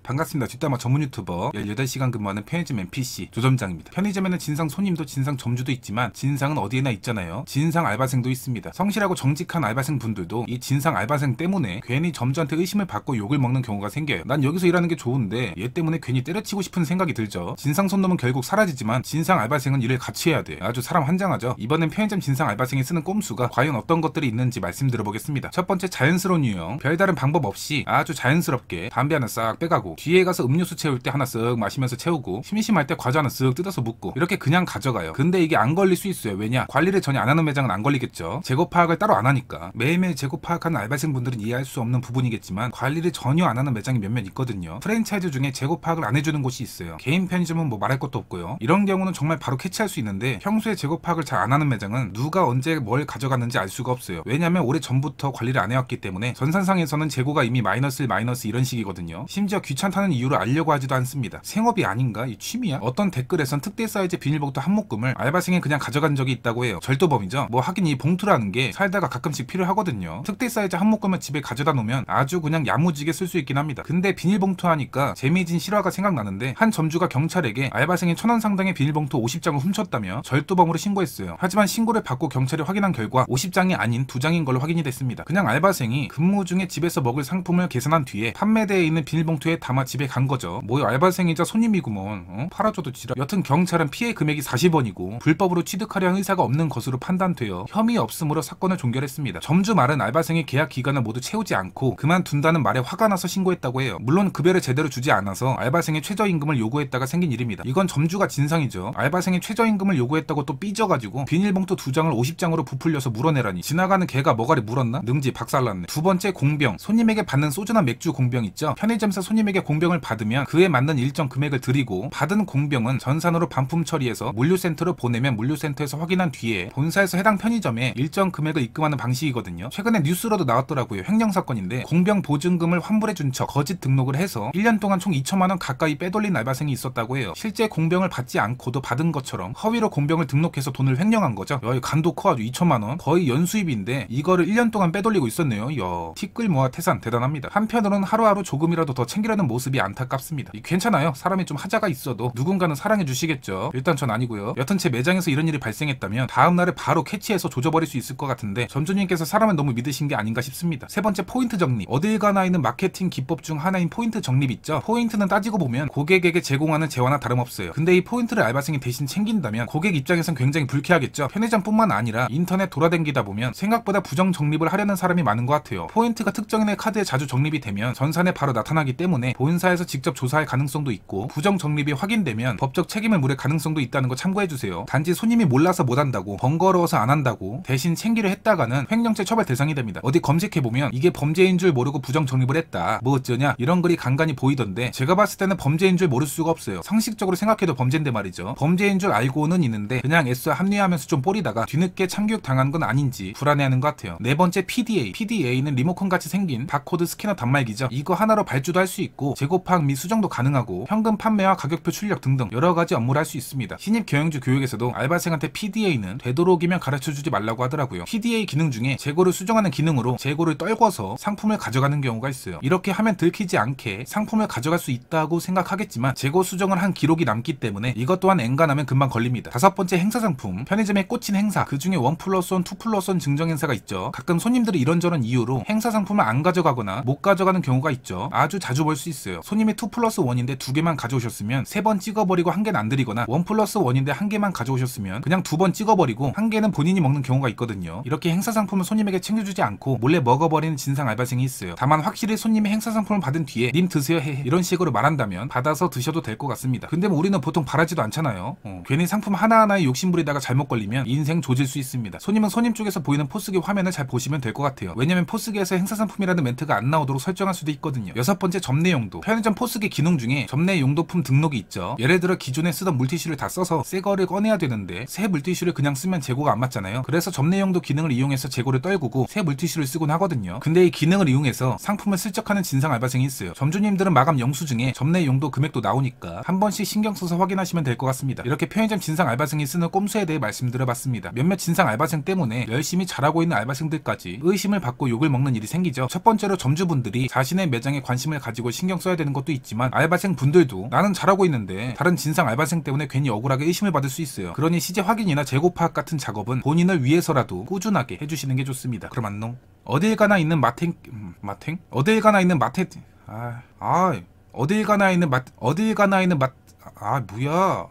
반갑습니다. 뒷담화 전문 유튜버 18시간 근무하는 편의점 NPC 조점장입니다. 편의점에는 진상 손님도 진상 점주도 있지만 진상은 어디에나 있잖아요. 진상 알바생도 있습니다. 성실하고 정직한 알바생 분들도 이 진상 알바생 때문에 괜히 점주한테 의심을 받고 욕을 먹는 경우가 생겨요. 난 여기서 일하는 게 좋은데 얘 때문에 괜히 때려치고 싶은 생각이 들죠. 진상 손놈은 결국 사라지지만 진상 알바생은 일을 같이 해야 돼. 아주 사람 환장하죠. 이번엔 편의점 진상 알바생이 쓰는 꼼수가 과연 어떤 것들이 있는지 말씀드려보겠습니다. 첫 번째, 자연스러운 유형. 별다른 방법 없이 아주 자연스럽게 담배 하나 싹 빼가고, 뒤에 가서 음료수 채울 때 하나 쓱 마시면서 채우고, 심심할 때 과자 하나 쓱 뜯어서 묻고, 이렇게 그냥 가져가요. 근데 이게 안 걸릴 수 있어요. 왜냐? 관리를 전혀 안 하는 매장은 안 걸리겠죠. 재고 파악을 따로 안 하니까. 매일매일 재고 파악하는 알바생분들은 이해할 수 없는 부분이겠지만 관리를 전혀 안 하는 매장이 몇몇 있거든요. 프랜차이즈 중에 재고 파악을 안 해주는 곳이 있어요. 개인 편의점은 뭐 말할 것도 없고요. 이런 경우는 정말 바로 캐치할 수 있는데, 평소에 재고 파악을 잘 안 하는 매장은 누가 언제 뭘 가져갔는지 알 수가 없어요. 왜냐면 오래 전부터 관리를 안 해왔기 때문에 전산상에서는 재고가 이미 마이너스 1 마이너스 이런 식이거든요. 심지어 귀찮다는 이유로 알려고 하지도 않습니다. 생업이 아닌가? 이 취미야? 어떤 댓글에선 특대 사이즈 비닐봉투 한 묶음을 알바생이 그냥 가져간 적이 있다고 해요. 절도범이죠. 뭐 하긴 이 봉투라는 게 살다가 가끔씩 필요하거든요. 특대 사이즈 한 묶음을 집에 가져다 놓으면 아주 그냥 야무지게 쓸 수 있긴 합니다. 근데 비닐봉투 하니까 재미진 실화가 생각나는데, 한 점주가 경찰에게 알바생이 1,000원 상당의 비닐봉투 50장을 훔쳤다며 절도범으로 신고했어요. 하지만 신고를 받고 경찰이 확인한 결과 50장이 아닌 2장인 걸로 확인이 됐습니다. 그냥 알바생이 근무 중에 집에서 먹을 상품을 계산한 뒤에 판매대에 있는 비닐봉투에 담아 집에 간 거죠. 뭐 알바생이자 손님이구먼. 팔아줘도 지랄. 여튼 경찰은 피해 금액이 40원이고 불법으로 취득하려 한 의사가 없는 것으로 판단되어 혐의 없음으로 사건을 종결했습니다. 점주 말은 알바생이 계약 기간을 모두 채우지 않고 그만둔다는 말에 화가 나서 신고했다고 해요. 물론 급여를 제대로 주지 않아서 알바생의 최저임금을 요구했다가 생긴 일입니다. 이건 점주가 진상이죠. 알바생이 최저임금을 요구했다고 또 삐져가지고 비닐봉투 2장을 50장으로 부풀려서 물어내라니. 지나가는 개가 머가리 물었나? 능지 박살났네. 두 번째, 공병. 손님에게 받는 소주나 맥주 공병 있죠. 편의점에서 손님에게 공병을 받으면 그에 맞는 일정 금액을 드리고, 받은 공병은 전산으로 반품 처리해서 물류센터로 보내면 물류센터에서 확인한 뒤에 본사에서 해당 편의점에 일정 금액을 입금하는 방식이거든요. 최근에 뉴스로도 나왔더라고요. 횡령사건인데 공병 보증금을 환불해준 척 거짓 등록을 해서 1년 동안 총 2천만원 가까이 빼돌린 알바생이 있었다고 해요. 실제 공병을 받지 않고도 받은 것처럼 허위로 공병을 등록해서 돈을 횡령한 거죠. 야, 간도 커. 아주 2천만원 거의 연수입인데 이거를 1년 동안 빼돌리고 있었네요. 야, 티끌 모아 태산 대단합니다. 한편으로는 하루하루 조금이라도 더 챙기려는 모습이 안타깝습니다. 괜찮아요. 사람이 좀 하자가 있어도 누군가는 사랑해 주시겠죠. 일단 전 아니고요. 여튼 제 매장에서 이런 일이 발생했다면 다음날에 바로 캐치해서 조져버릴 수 있을 것 같은데, 점주님께서 사람을 너무 믿으신 게 아닌가 싶습니다. 세 번째, 포인트 적립. 어딜 가나 있는 마케팅 기법 중 하나인 포인트 적립 있죠. 포인트는 따지고 보면 고객에게 제공하는 재화나 다름없어요. 근데 이 포인트를 알바생이 대신 챙긴다면 고객 입장에선 굉장히 불쾌하겠죠. 편의점뿐만 아니라 인터넷 돌아다니다 보면 생각보다 부정 적립을 하려는 사람이 많은 것 같아요. 포인트가 특정인의 카드에 자주 적립이 되면 전산에 바로 나타나기 때문에 본사에서 직접 조사할 가능성도 있고, 부정 적립이 확인되면 법적 책임을 물을 가능성도 있다는 거 참고해주세요. 단지 손님이 몰라서 못한다고, 번거로워서 안 한다고 대신 챙기려 했다가는 횡령죄 처벌 대상이 됩니다. 어디 검색해보면 이게 범죄인 줄 모르고 부정 적립을 했다, 뭐 어쩌냐, 이런 글이 간간히 보이던데, 제가 봤을 때는 범죄인 줄 모를 수가 없어요. 상식적으로 생각해도 범죄인데 말이죠. 범죄인 줄 알고는 있는데 그냥 애써 합리화하면서 좀 뽀리다가 뒤늦게 참교육 당한 건 아닌지 불안해하는 것 같아요. 네 번째, PDA. PDA는 리모컨 같이 생긴 바코드 스캐너 단말기죠. 이거 하나로 발주도 할 수 있고 재고 파악 및 수정도 가능하고 현금 판매와 가격표 출력 등등 여러가지 업무를 할 수 있습니다. 신입 경영주 교육에서도 알바생한테 PDA는 되도록이면 가르쳐주지 말라고 하더라고요. PDA 기능 중에 재고를 수정하는 기능으로 재고를 떨궈서 상품을 가져가는 경우가 있어요. 이렇게 하면 들키지 않게 상품을 가져갈 수 있다고 생각하겠지만 재고 수정을 한 기록이 남기 때문에 이것 또한 엔간하면 금방 걸립니다. 다섯 번째, 행사 상품. 편의점에 꽂힌 행사. 그 중에 1+1, 2+1 증정 행사가 있죠. 가끔 손님들이 이런저런 이유로 행사 상품을 안 가져가거나 못 가져가는 경우가 있죠. 아주 자주 볼 수 있어요. 손님이 2+1인데 2개만 가져오셨으면 3번 찍어버리고 1개는 안 드리거나, 1+1인데 1개만 가져오셨으면 그냥 2번 찍어버리고 1개는 본인이 먹는 경우가 있거든요. 이렇게 행사 상품을 손님에게 챙겨주지 않고 몰래 먹어버리는 진상 알바생이 있어요. 다만 확실히 손님이 행사 상품을 받은 뒤에 님 드세요 해 이런 식으로 말한다면 받아서 드셔도 될 것 같습니다. 근데 뭐 우리는 보통 바라지도 않잖아요. 괜히 상품 하나하나에 욕심부리다가 잘못 걸리면 인생 조질 수 있습니다. 손님은 손님 쪽에서 보이는 포스기 화면을 잘 보시면 될 것 같아요. 왜냐면 포스기에서 행사 상품이라는 멘트가 안 나오도록 설정할 수도 있거든요. 여섯 번째, 접내 용도. 편의점 포스기 기능 중에 접내 용도품 등록이 있죠. 예를 들어 기존에 쓰던 물티슈를 다 써서 새 거를 꺼내야 되는데 새 물티슈를 그냥 쓰면 재고가 안 맞잖아요. 그래서 접내 용도 기능을 이용해서 재고를 떨구고 새 물티슈를 쓰곤 하거든요. 근데 이 기능을 이용해서 상품을 슬쩍하는 진상 알바생이 있어요. 점주님들은 마감 영수증에 접내 용도 금액도 나오니까 한 번씩 신경 써서 확인하시면 될 것 같습니다. 이렇게 편의점 진상 알바생이 쓰는 꼼수에 대해 말씀드려봤습니다. 몇몇 진상 알바생 때문에 열심히 잘하고 있는 알바생들까지 의심을 받고 욕을 먹는 일이 생기죠. 첫 번째로 점주분들이 자신의 매장에 관심을 가지고 신경 신경 써야 되는 것도 있지만 알바생 분들도 나는 잘하고 있는데 다른 진상 알바생 때문에 괜히 억울하게 의심을 받을 수 있어요. 그러니 시제 확인이나 재고 파악 같은 작업은 본인을 위해서라도 꾸준하게 해주시는 게 좋습니다. 그럼 안녕. 어딜 가나 있는 마탱 어딜 가나 있는 마탱 어딜 가나 있는 뭐야